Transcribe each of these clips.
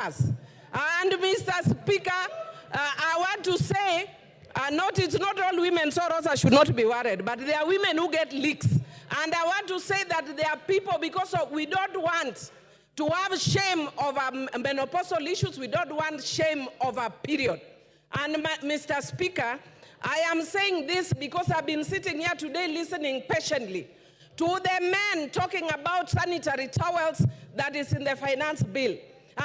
And Mr. Speaker, I want to say, it's not all women, so Rosa should not be worried, but there are women who get leaks. And I want to say that there are people, because we don't want to have shame over menopausal issues, we don't want shame over period. And Mr. Speaker, I am saying this because I've been sitting here today listening patiently to the men talking about sanitary towels that is in the finance bill.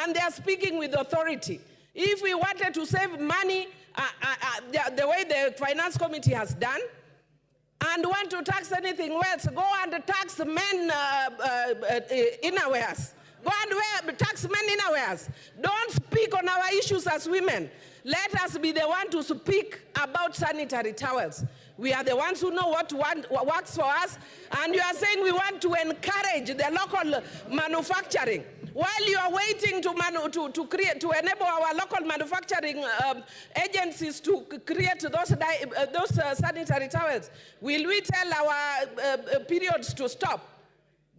And they are speaking with authority. If we wanted to save money the way the finance committee has done, and want to tax anything else, go and tax men innerwears. Go and tax men innerwears. Don't speak on our issues as women. Let us be the one to speak about sanitary towels. We are the ones who know what works for us, and you are saying we want to encourage the local manufacturing. While you are waiting to enable our local manufacturing agencies to create those sanitary towels, will we tell our periods to stop?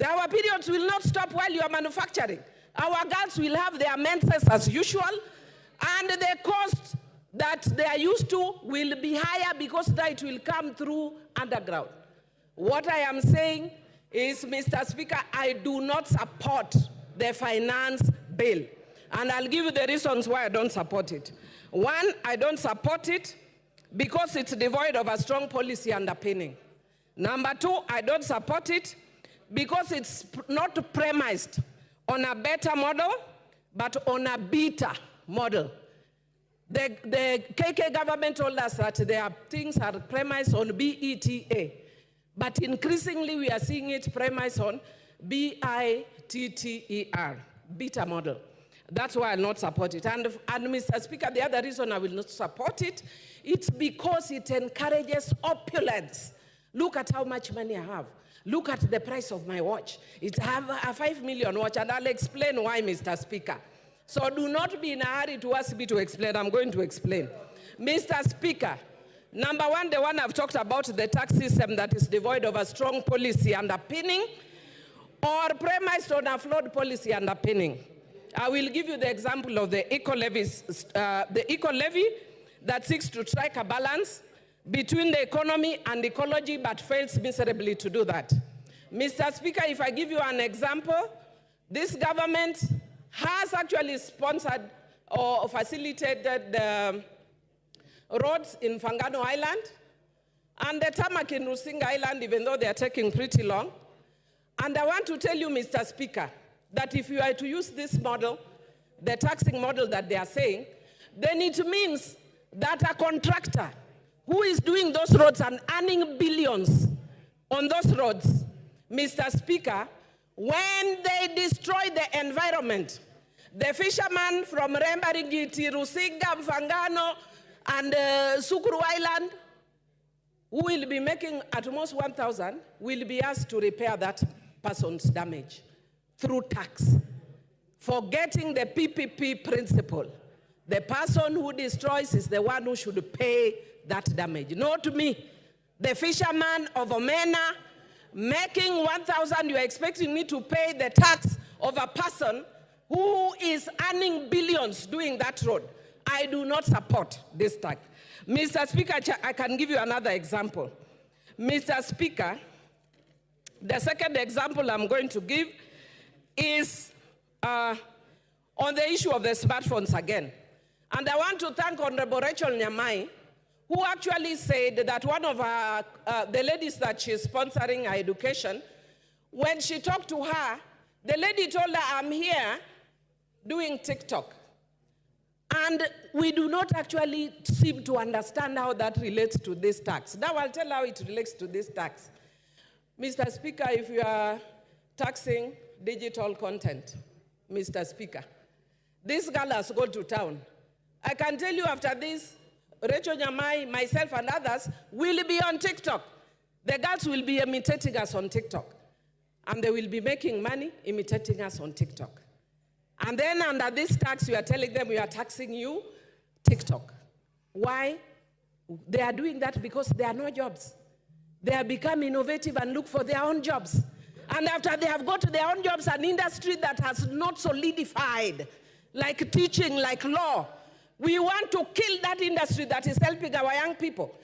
Our periods will not stop while you are manufacturing. Our girls will have their menses as usual, and the cost that they are used to will be higher because that will come through underground. What I am saying is, Mr. Speaker, I do not support the finance bill. And I'll give you the reasons why I don't support it. One, I don't support it because it's devoid of a strong policy underpinning. Number two, I don't support it because it's not premised on a better model, but on a beta model. The KK government told us that their things are premised on BETA, but increasingly we are seeing it premised on BITTER, beta model. That's why I'll not support it. And Mr. Speaker, the other reason I will not support it, it's because it encourages opulence. Look at how much money I have. Look at the price of my watch. It's a 5 million watch, and I'll explain why, Mr. Speaker. So do not be in a hurry to ask me to explain. I'm going to explain. Mr. Speaker, number one, the one I've talked about, the tax system that is devoid of a strong policy underpinning or premised on a flawed policy underpinning. I will give you the example of the eco-levy that seeks to strike a balance between the economy and ecology but fails miserably to do that. Mr. Speaker, if I give you an example, this government has actually sponsored or facilitated the roads in Fangano Island and the tarmac in Rusinga Island, even though they are taking pretty long. And I want to tell you, Mr. Speaker, that if you are to use this model, the taxing model that they are saying, then it means that a contractor who is doing those roads and earning billions on those roads, Mr. Speaker, when they destroy the environment, the fishermen from Rembaringiti, Rusinga, Mfangano, and Sukuru Island, who will be making at most 1,000, will be asked to repair that person's damage through tax, forgetting the PPP principle. The person who destroys is the one who should pay that damage, not me. The fisherman of Omena making 1,000, you are expecting me to pay the tax of a person who is earning billions doing that road. I do not support this tax. Mr. Speaker, I can give you another example. Mr. Speaker, the second example I'm going to give is on the issue of the smartphones again. And I want to thank Honorable Rachel Nyamai, who actually said that one of the ladies that she's sponsoring her education, when she talked to her, the lady told her, I'm here doing TikTok. And we do not actually seem to understand how that relates to this tax. Now I'll tell how it relates to this tax. Mr. Speaker, if you are taxing digital content, Mr. Speaker, this girl has gone to town. I can tell you after this, Rachel Nyamai, myself, and others will be on TikTok. The girls will be imitating us on TikTok. And they will be making money imitating us on TikTok. And then under this tax, we are telling them we are taxing you, TikTok. Why? They are doing that because there are no jobs. They have become innovative and look for their own jobs. And after they have got their own jobs, an industry that has not solidified, like teaching, like law. We want to kill that industry that is helping our young people.